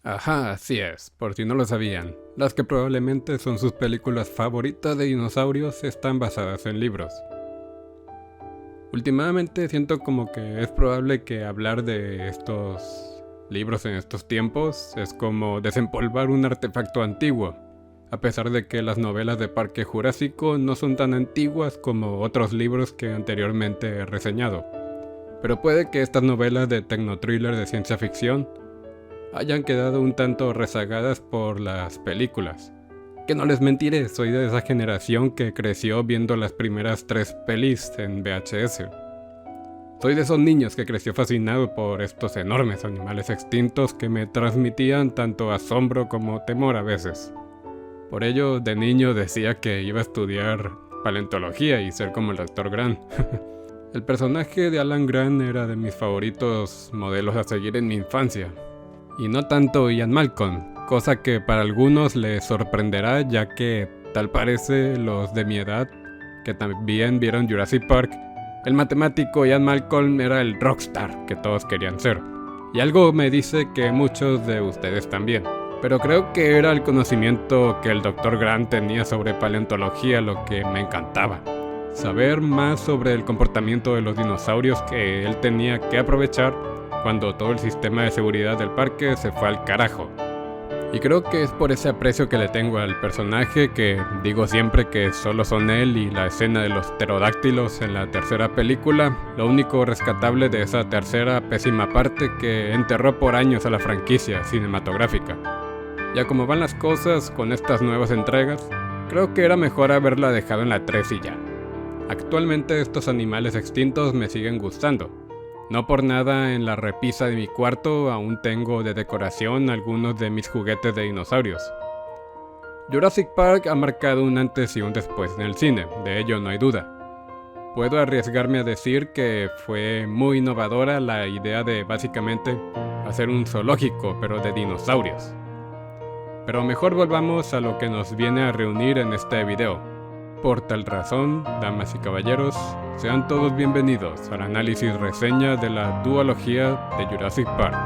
Ajá, así es, por si no lo sabían. Las que probablemente son sus películas favoritas de dinosaurios están basadas en libros. Últimamente siento como que es probable que hablar de estos libros en estos tiempos es como desempolvar un artefacto antiguo, a pesar de que las novelas de Parque Jurásico no son tan antiguas como otros libros que anteriormente he reseñado. Pero puede que estas novelas de tecnotriller de ciencia ficción hayan quedado un tanto rezagadas por las películas. Que no les mentiré, soy de esa generación que creció viendo las primeras 3 pelis en VHS. Soy de esos niños que creció fascinado por estos enormes animales extintos que me transmitían tanto asombro como temor a veces. Por ello, de niño decía que iba a estudiar paleontología y ser como el Dr. Grant. El personaje de Alan Grant era de mis favoritos modelos a seguir en mi infancia. Y no tanto Ian Malcolm, cosa que para algunos les sorprenderá ya que, tal parece, los de mi edad, que también vieron Jurassic Park, el matemático Ian Malcolm era el rockstar que todos querían ser. Y algo me dice que muchos de ustedes también. Pero creo que era el conocimiento que el Dr. Grant tenía sobre paleontología lo que me encantaba. Saber más sobre el comportamiento de los dinosaurios que él tenía que aprovechar cuando todo el sistema de seguridad del parque se fue al carajo. Y creo que es por ese aprecio que le tengo al personaje que digo siempre que solo son él y la escena de los pterodáctilos en la tercera película, lo único rescatable de esa tercera pésima parte que enterró por años a la franquicia cinematográfica. Ya como van las cosas con estas nuevas entregas, creo que era mejor haberla dejado en la 3 y ya. Actualmente estos animales extintos me siguen gustando. No por nada en la repisa de mi cuarto aún tengo de decoración algunos de mis juguetes de dinosaurios. Jurassic Park ha marcado un antes y un después en el cine, de ello no hay duda. Puedo arriesgarme a decir que fue muy innovadora la idea de básicamente hacer un zoológico pero de dinosaurios. Pero mejor volvamos a lo que nos viene a reunir en este video. Por tal razón, damas y caballeros, sean todos bienvenidos al análisis reseña de la duología de Jurassic Park.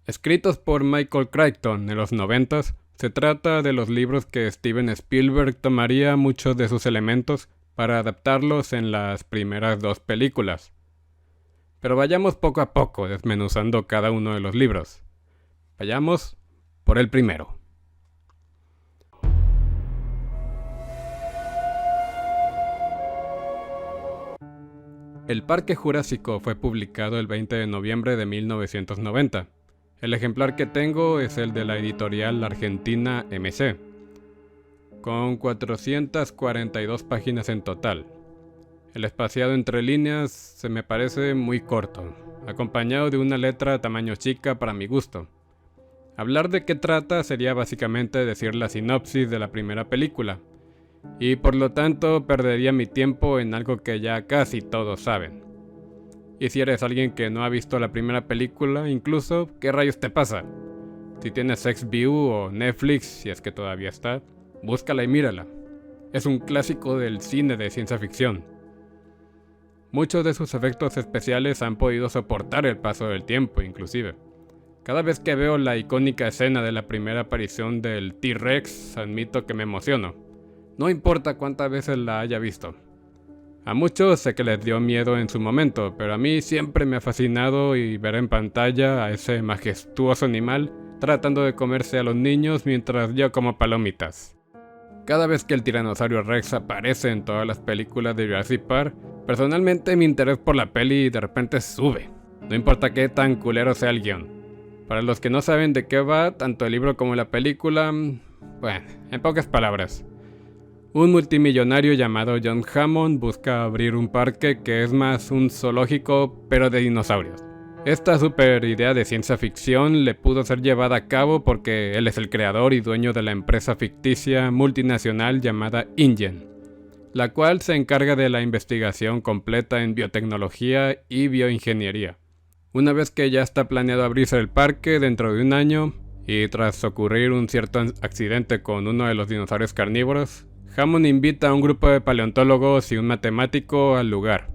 Escritos por Michael Crichton en los 90s, se trata de los libros que Steven Spielberg tomaría muchos de sus elementos para adaptarlos en las primeras 2 películas. Pero vayamos poco a poco desmenuzando cada uno de los libros. Vayamos por el primero. El Parque Jurásico fue publicado el 20 de noviembre de 1990. El ejemplar que tengo es el de la editorial argentina MC, con 442 páginas en total. El espaciado entre líneas se me parece muy corto, acompañado de una letra tamaño chica para mi gusto. Hablar de qué trata sería básicamente decir la sinopsis de la primera película, y por lo tanto perdería mi tiempo en algo que ya casi todos saben. Y si eres alguien que no ha visto la primera película, incluso, ¿qué rayos te pasa? Si tienes XView o Netflix, si es que todavía está, búscala y mírala. Es un clásico del cine de ciencia ficción. Muchos de sus efectos especiales han podido soportar el paso del tiempo, inclusive. Cada vez que veo la icónica escena de la primera aparición del T-Rex, admito que me emociono. No importa cuántas veces la haya visto. A muchos sé que les dio miedo en su momento, pero a mí siempre me ha fascinado y ver en pantalla a ese majestuoso animal tratando de comerse a los niños mientras yo como palomitas. Cada vez que el tiranosaurio Rex aparece en todas las películas de Jurassic Park, personalmente mi interés por la peli de repente sube, no importa qué tan culero sea el guión. Para los que no saben de qué va, tanto el libro como la película, bueno, en pocas palabras. Un multimillonario llamado John Hammond busca abrir un parque que es más un zoológico pero de dinosaurios. Esta super idea de ciencia ficción le pudo ser llevada a cabo porque él es el creador y dueño de la empresa ficticia multinacional llamada InGen, la cual se encarga de la investigación completa en biotecnología y bioingeniería. Una vez que ya está planeado abrirse el parque dentro de un año, y tras ocurrir un cierto accidente con uno de los dinosaurios carnívoros, Hammond invita a un grupo de paleontólogos y un matemático al lugar,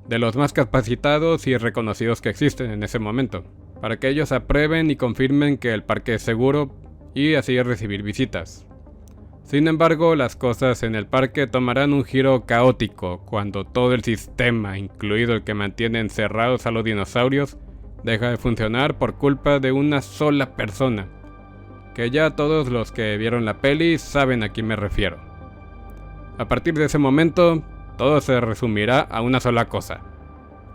de los más capacitados y reconocidos que existen en ese momento, para que ellos aprueben y confirmen que el parque es seguro y así recibir visitas. Sin embargo, las cosas en el parque tomarán un giro caótico cuando todo el sistema, incluido el que mantiene encerrados a los dinosaurios, deja de funcionar por culpa de una sola persona, que ya todos los que vieron la peli saben a quién me refiero. A partir de ese momento, todo se resumirá a una sola cosa: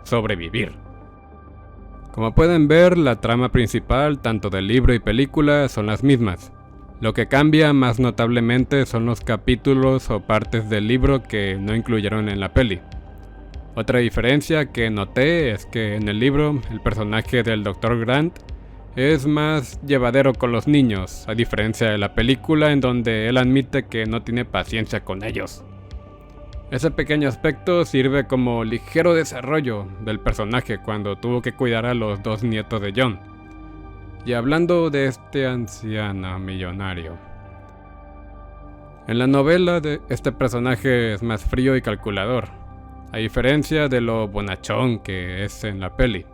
sobrevivir. Como pueden ver, la trama principal, tanto del libro y película, son las mismas. Lo que cambia más notablemente son los capítulos o partes del libro que no incluyeron en la peli. Otra diferencia que noté es que en el libro, el personaje del Dr. Grant es más llevadero con los niños, a diferencia de la película en donde él admite que no tiene paciencia con ellos. Ese pequeño aspecto sirve como ligero desarrollo del personaje cuando tuvo que cuidar a los dos nietos de John. Y hablando de este anciano millonario, en la novela este personaje es más frío y calculador, a diferencia de lo bonachón que es en la peli.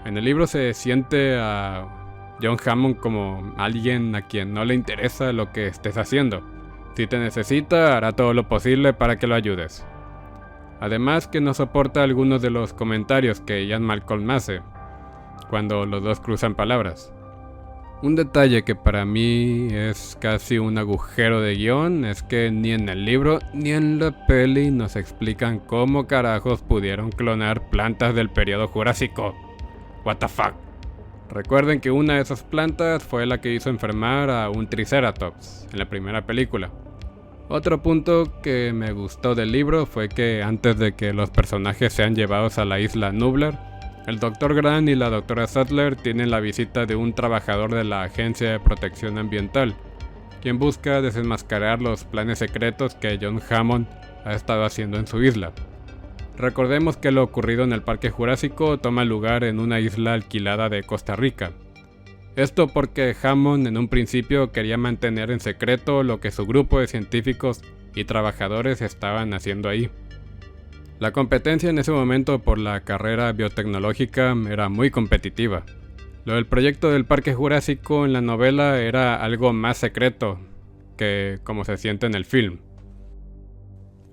En el libro se siente a John Hammond como alguien a quien no le interesa lo que estés haciendo. Si te necesita, hará todo lo posible para que lo ayudes. Además que no soporta algunos de los comentarios que Ian Malcolm hace cuando los dos cruzan palabras. Un detalle que para mí es casi un agujero de guión es que ni en el libro ni en la peli nos explican cómo carajos pudieron clonar plantas del periodo Jurásico. What the fuck. Recuerden que una de esas plantas fue la que hizo enfermar a un Triceratops en la primera película. Otro punto que me gustó del libro fue que antes de que los personajes sean llevados a la isla Nublar, el Dr. Grant y la Dra. Sattler tienen la visita de un trabajador de la Agencia de Protección Ambiental, quien busca desenmascarar los planes secretos que John Hammond ha estado haciendo en su isla. Recordemos que lo ocurrido en el Parque Jurásico toma lugar en una isla alquilada de Costa Rica. Esto porque Hammond en un principio quería mantener en secreto lo que su grupo de científicos y trabajadores estaban haciendo ahí. La competencia en ese momento por la carrera biotecnológica era muy competitiva. Lo del proyecto del Parque Jurásico en la novela era algo más secreto que como se siente en el film.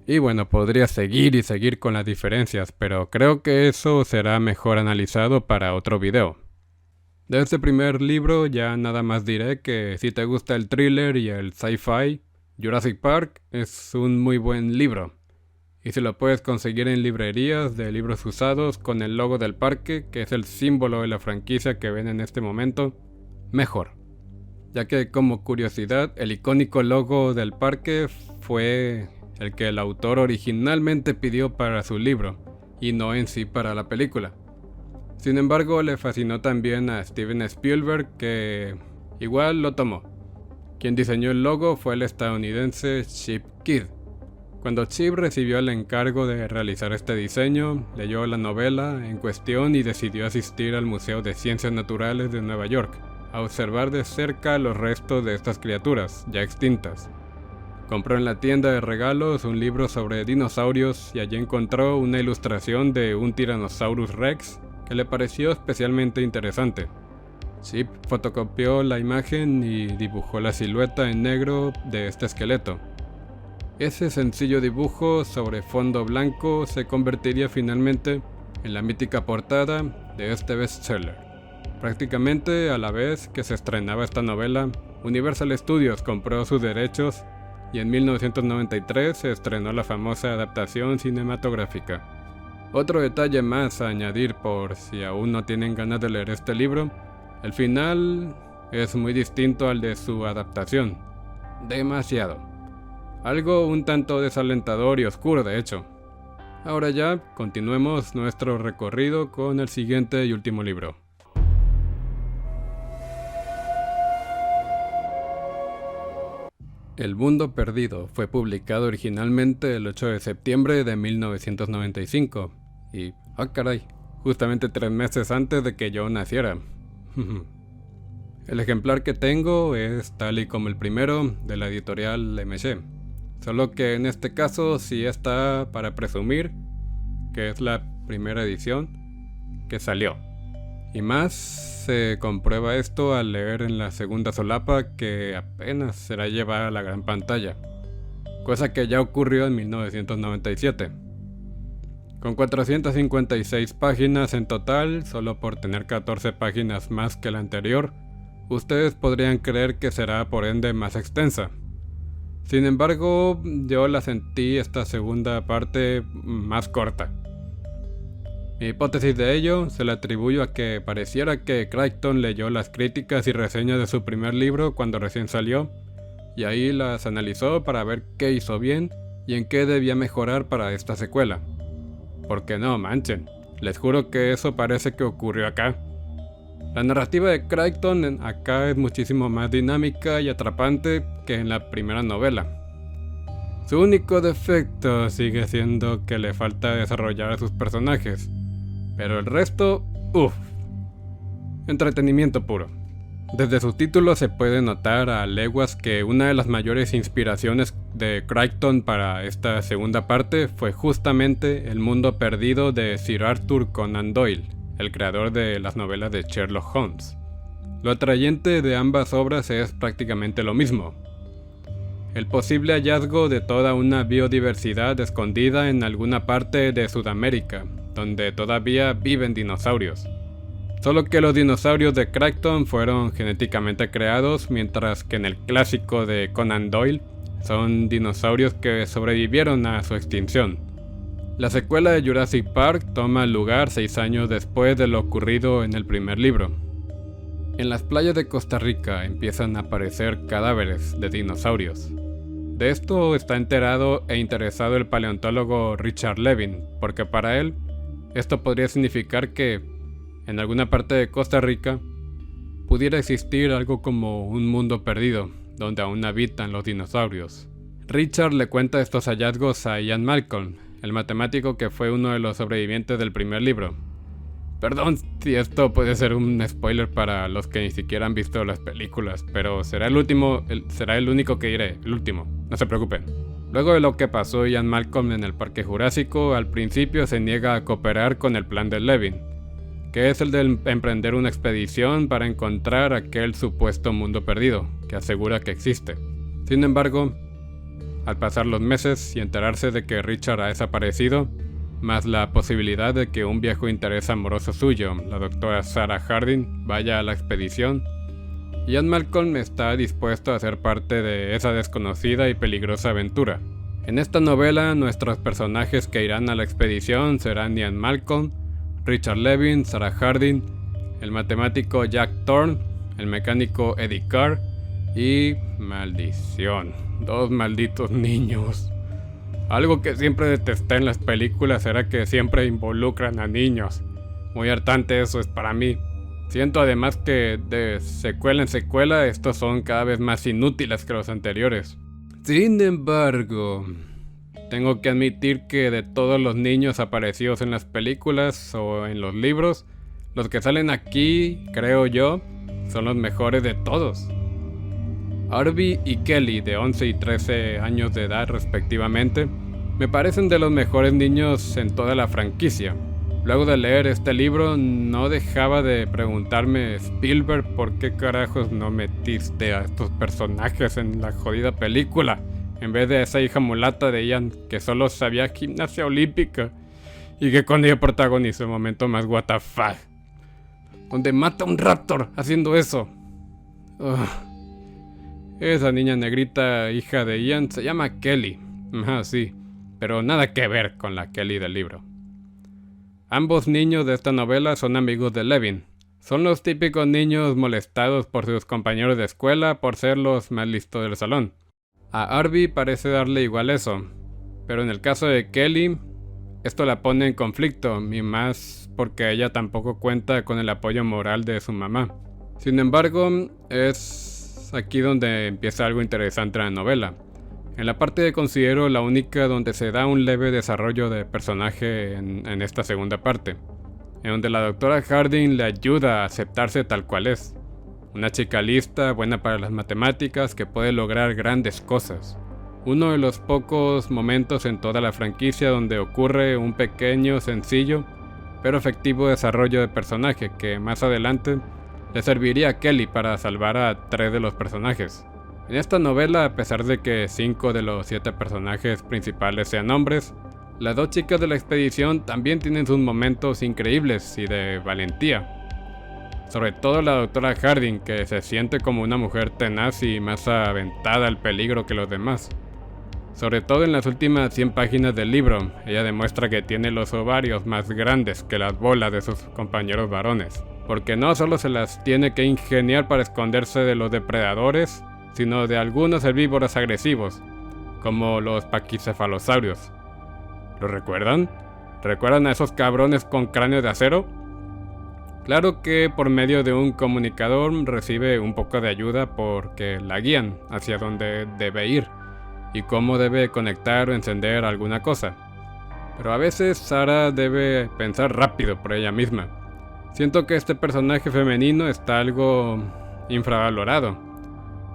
Y bueno, podría seguir y seguir con las diferencias, pero creo que eso será mejor analizado para otro video. De este primer libro ya nada más diré que si te gusta el thriller y el sci-fi, Jurassic Park es un muy buen libro. Y si lo puedes conseguir en librerías de libros usados con el logo del parque, que es el símbolo de la franquicia que ven en este momento, mejor. Ya que como curiosidad, el icónico logo del parque fue el que el autor originalmente pidió para su libro, y no en sí para la película. Sin embargo, le fascinó también a Steven Spielberg, que igual lo tomó. Quien diseñó el logo fue el estadounidense Chip Kidd. Cuando Chip recibió el encargo de realizar este diseño, leyó la novela en cuestión y decidió asistir al Museo de Ciencias Naturales de Nueva York, a observar de cerca los restos de estas criaturas, ya extintas. Compró en la tienda de regalos un libro sobre dinosaurios y allí encontró una ilustración de un Tyrannosaurus Rex que le pareció especialmente interesante. Chip fotocopió la imagen y dibujó la silueta en negro de este esqueleto. Ese sencillo dibujo sobre fondo blanco se convertiría finalmente en la mítica portada de este bestseller. Prácticamente a la vez que se estrenaba esta novela, Universal Studios compró sus derechos y en 1993 se estrenó la famosa adaptación cinematográfica. Otro detalle más a añadir por si aún no tienen ganas de leer este libro, el final es muy distinto al de su adaptación. Demasiado. Algo un tanto desalentador y oscuro de hecho. Ahora ya, continuemos nuestro recorrido con el siguiente y último libro. El Mundo Perdido fue publicado originalmente el 8 de septiembre de 1995 y, caray, justamente 3 meses antes de que yo naciera. El ejemplar que tengo es tal y como el primero de la editorial MG, solo que en este caso sí está para presumir que es la primera edición que salió. Y más se comprueba esto al leer en la segunda solapa que apenas será llevada a la gran pantalla, cosa que ya ocurrió en 1997. Con 456 páginas en total, solo por tener 14 páginas más que la anterior, ustedes podrían creer que será por ende más extensa. Sin embargo, yo la sentí esta segunda parte más corta. Mi hipótesis de ello se la atribuyo a que pareciera que Crichton leyó las críticas y reseñas de su primer libro cuando recién salió, y ahí las analizó para ver qué hizo bien y en qué debía mejorar para esta secuela. Porque no manchen, les juro que eso parece que ocurrió acá. La narrativa de Crichton acá es muchísimo más dinámica y atrapante que en la primera novela. Su único defecto sigue siendo que le falta desarrollar a sus personajes, pero el resto, entretenimiento puro. Desde su título se puede notar a leguas que una de las mayores inspiraciones de Crichton para esta segunda parte fue justamente El Mundo Perdido de Sir Arthur Conan Doyle, el creador de las novelas de Sherlock Holmes. Lo atrayente de ambas obras es prácticamente lo mismo: el posible hallazgo de toda una biodiversidad escondida en alguna parte de Sudamérica, donde todavía viven dinosaurios. Solo que los dinosaurios de Crichton fueron genéticamente creados, mientras que en el clásico de Conan Doyle son dinosaurios que sobrevivieron a su extinción. La secuela de Jurassic Park toma lugar 6 años después de lo ocurrido en el primer libro. En las playas de Costa Rica empiezan a aparecer cadáveres de dinosaurios. De esto está enterado e interesado el paleontólogo Richard Levin, porque para él esto podría significar que en alguna parte de Costa Rica pudiera existir algo como un mundo perdido, donde aún habitan los dinosaurios. Richard le cuenta estos hallazgos a Ian Malcolm, el matemático que fue uno de los sobrevivientes del primer libro. Perdón si esto puede ser un spoiler para los que ni siquiera han visto las películas, pero será el único que diré, el último, no se preocupen. Luego de lo que pasó Ian Malcolm en el Parque Jurásico, al principio se niega a cooperar con el plan de Levin, que es el de emprender una expedición para encontrar aquel supuesto mundo perdido, que asegura que existe. Sin embargo, al pasar los meses y enterarse de que Richard ha desaparecido, más la posibilidad de que un viejo interés amoroso suyo, la doctora Sarah Harding, vaya a la expedición, Ian Malcolm está dispuesto a ser parte de esa desconocida y peligrosa aventura. En esta novela, nuestros personajes que irán a la expedición serán Ian Malcolm, Richard Levin, Sarah Harding, el matemático Jack Thorne, el mecánico Eddie Carr y, maldición, 2 malditos niños. Algo que siempre detesté en las películas era que siempre involucran a niños. Muy hartante eso es para mí. Siento además que de secuela en secuela estos son cada vez más inútiles que los anteriores. Sin embargo, tengo que admitir que de todos los niños aparecidos en las películas o en los libros, los que salen aquí, creo yo, son los mejores de todos. Harvey y Kelly, de 11 y 13 años de edad respectivamente, me parecen de los mejores niños en toda la franquicia. Luego de leer este libro, no dejaba de preguntarme, Spielberg, ¿por qué carajos no metiste a estos personajes en la jodida película? En vez de esa hija mulata de Ian que solo sabía gimnasia olímpica y que con ella protagonizó el momento más WTF, donde mata a un raptor haciendo eso. Esa niña negrita, hija de Ian, se llama Kelly. Sí, pero nada que ver con la Kelly del libro. Ambos niños de esta novela son amigos de Levin. Son los típicos niños molestados por sus compañeros de escuela por ser los más listos del salón. A Harvey parece darle igual eso, pero en el caso de Kelly, esto la pone en conflicto, y más porque ella tampoco cuenta con el apoyo moral de su mamá. Sin embargo, es es aquí donde empieza algo interesante en la novela. En la parte que considero la única donde se da un leve desarrollo de personaje en esta segunda parte, en donde la doctora Harding le ayuda a aceptarse tal cual es. Una chica lista, buena para las matemáticas, que puede lograr grandes cosas. Uno de los pocos momentos en toda la franquicia donde ocurre un pequeño, sencillo, pero efectivo desarrollo de personaje que más adelante le serviría a Kelly para salvar a 3 de los personajes. En esta novela, a pesar de que 5 de los 7 personajes principales sean hombres, las 2 chicas de la expedición también tienen sus momentos increíbles y de valentía. Sobre todo la doctora Harding, que se siente como una mujer tenaz y más aventada al peligro que los demás. Sobre todo en las últimas 100 páginas del libro, ella demuestra que tiene los ovarios más grandes que las bolas de sus compañeros varones, porque no solo se las tiene que ingeniar para esconderse de los depredadores, sino de algunos herbívoros agresivos, como los paquicefalosaurios. ¿Lo recuerdan? ¿Recuerdan a esos cabrones con cráneo de acero? Claro que por medio de un comunicador recibe un poco de ayuda porque la guían hacia donde debe ir y cómo debe conectar o encender alguna cosa. Pero a veces Sarah debe pensar rápido por ella misma. Siento que este personaje femenino está algo infravalorado.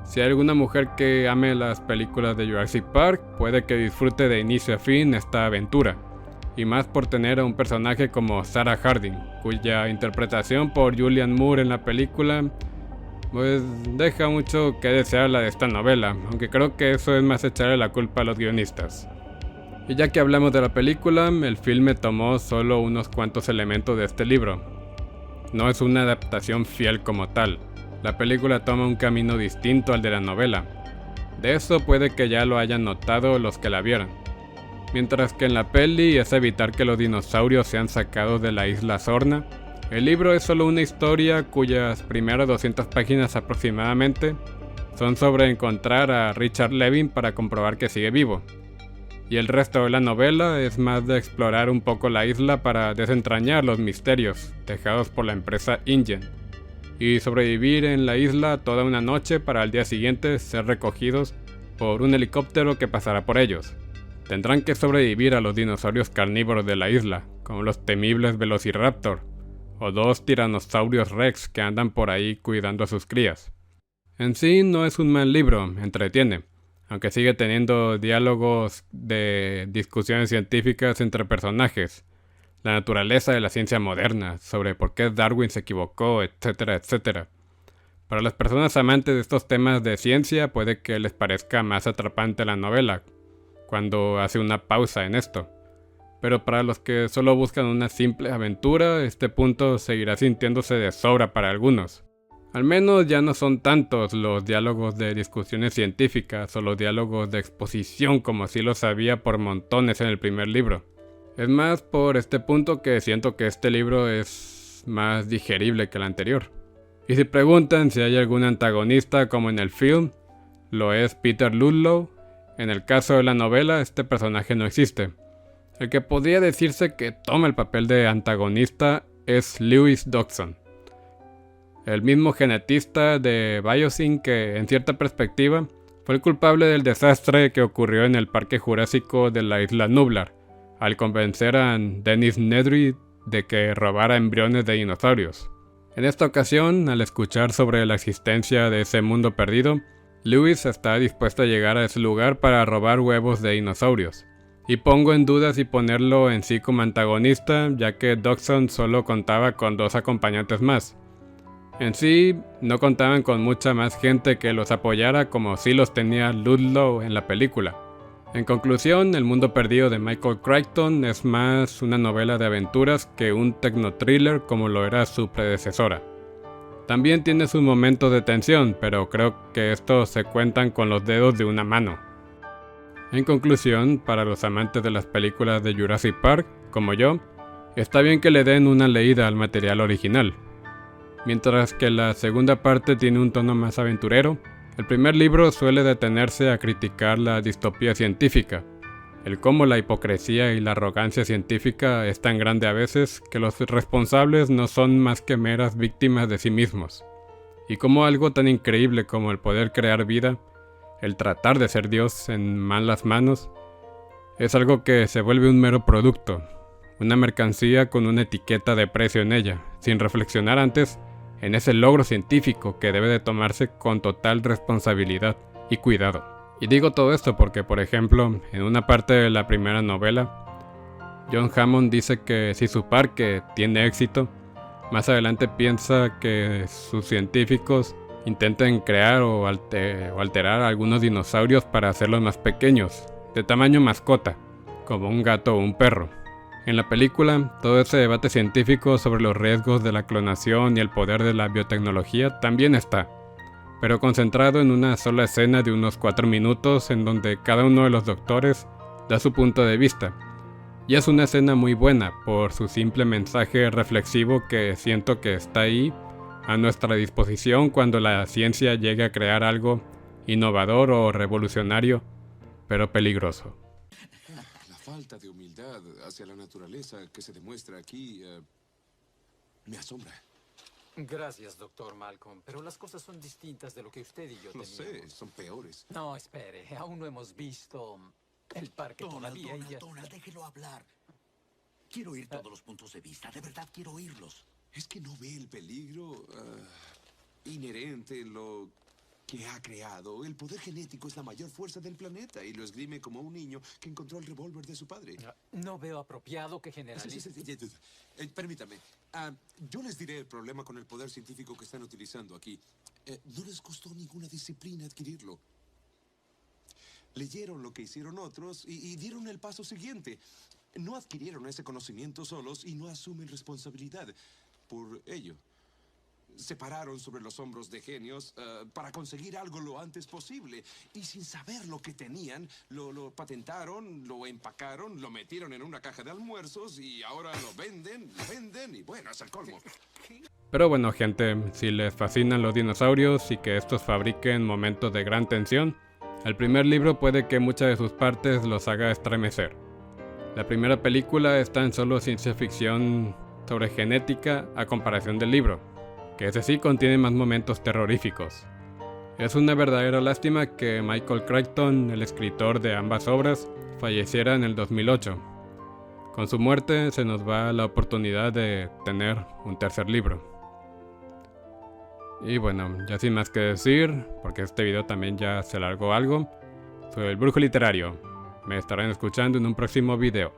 Si hay alguna mujer que ame las películas de Jurassic Park, puede que disfrute de inicio a fin esta aventura. Y más por tener a un personaje como Sarah Harding, cuya interpretación por Julianne Moore en la película pues deja mucho que desear la de esta novela, aunque creo que eso es más echarle la culpa a los guionistas. Y ya que hablamos de la película, el filme tomó solo unos cuantos elementos de este libro. No es una adaptación fiel como tal. La película toma un camino distinto al de la novela. De eso puede que ya lo hayan notado los que la vieron. Mientras que en la peli es evitar que los dinosaurios sean sacados de la isla Sorna, el libro es solo una historia cuyas primeras 200 páginas aproximadamente son sobre encontrar a Richard Levin para comprobar que sigue vivo. Y el resto de la novela es más de explorar un poco la isla para desentrañar los misterios dejados por la empresa InGen y sobrevivir en la isla toda una noche para al día siguiente ser recogidos por un helicóptero que pasará por ellos. Tendrán que sobrevivir a los dinosaurios carnívoros de la isla, como los temibles Velociraptor, o 2 tiranosaurios rex que andan por ahí cuidando a sus crías. En sí no es un mal libro, entretiene, aunque sigue teniendo diálogos de discusiones científicas entre personajes, la naturaleza de la ciencia moderna, sobre por qué Darwin se equivocó, etcétera, etcétera. Para las personas amantes de estos temas de ciencia puede que les parezca más atrapante la novela, cuando hace una pausa en esto. Pero para los que solo buscan una simple aventura, este punto seguirá sintiéndose de sobra para algunos. Al menos ya no son tantos los diálogos de discusiones científicas o los diálogos de exposición como así los había por montones en el primer libro. Es más por este punto que siento que este libro es más digerible que el anterior. Y si preguntan si hay algún antagonista como en el film, lo es Peter Ludlow. En el caso de la novela, este personaje no existe. El que podría decirse que toma el papel de antagonista es Lewis Dodgson, el mismo genetista de Biosyn que, en cierta perspectiva, fue el culpable del desastre que ocurrió en el Parque Jurásico de la isla Nublar, al convencer a Dennis Nedry de que robara embriones de dinosaurios. En esta ocasión, al escuchar sobre la existencia de ese mundo perdido, Lewis está dispuesto a llegar a ese lugar para robar huevos de dinosaurios. Y pongo en duda si ponerlo en sí como antagonista, ya que Dodgson solo contaba con 2 acompañantes más. En sí, no contaban con mucha más gente que los apoyara como sí los tenía Ludlow en la película. En conclusión, El mundo perdido de Michael Crichton es más una novela de aventuras que un tecno-thriller como lo era su predecesora. También tiene sus momentos de tensión, pero creo que estos se cuentan con los dedos de una mano. En conclusión, para los amantes de las películas de Jurassic Park, como yo, está bien que le den una leída al material original. Mientras que la segunda parte tiene un tono más aventurero, el primer libro suele detenerse a criticar la distopía científica, el cómo la hipocresía y la arrogancia científica es tan grande a veces que los responsables no son más que meras víctimas de sí mismos. y como algo tan increíble como el poder crear vida, el tratar de ser Dios en malas manos, es algo que se vuelve un mero producto, una mercancía con una etiqueta de precio en ella, sin reflexionar antes en ese logro científico que debe de tomarse con total responsabilidad y cuidado. Y digo todo esto porque, por ejemplo, en una parte de la primera novela, John Hammond dice que si su parque tiene éxito, más adelante piensa que sus científicos intenten crear o alterar algunos dinosaurios para hacerlos más pequeños, de tamaño mascota, como un gato o un perro. En la película, todo ese debate científico sobre los riesgos de la clonación y el poder de la biotecnología también está, pero concentrado en una sola escena de unos 4 minutos en donde cada uno de los doctores da su punto de vista. Y es una escena muy buena por su simple mensaje reflexivo que siento que está ahí a nuestra disposición cuando la ciencia llegue a crear algo innovador o revolucionario, pero peligroso. La falta de humildad hacia la naturaleza que se demuestra aquí me asombra. Gracias, doctor Malcolm, pero las cosas son distintas de lo que usted y yo No teníamos. sé, son peores. No, espere, aún no hemos visto el parque todavía. Donald, déjelo hablar. Quiero oír todos los puntos de vista, de verdad quiero oírlos. Es que no ve el peligro inherente en lo que ha creado. El poder genético es la mayor fuerza del planeta y lo esgrime como un niño que encontró el revólver de su padre. No veo apropiado que generalice. Permítame. Yo les diré el problema con el poder científico que están utilizando aquí. No les costó ninguna disciplina adquirirlo. Leyeron lo que hicieron otros y dieron el paso siguiente. No adquirieron ese conocimiento solos y no asumen responsabilidad por ello. Se pararon sobre los hombros de genios para conseguir algo lo antes posible. Y sin saber lo que tenían, lo patentaron, lo empacaron, lo metieron en una caja de almuerzos y ahora lo venden y bueno, es el colmo. Pero bueno, gente, si les fascinan los dinosaurios y que estos fabriquen momentos de gran tensión, el primer libro puede que muchas de sus partes los haga estremecer. La primera película es tan solo ciencia ficción sobre genética a comparación del libro, que ese sí contiene más momentos terroríficos. Es una verdadera lástima que Michael Crichton, el escritor de ambas obras, falleciera en el 2008. Con su muerte se nos va la oportunidad de tener un tercer libro. Y bueno, ya sin más que decir, porque este video también ya se alargó algo, soy el Brujo Literario. Me estarán escuchando en un próximo video.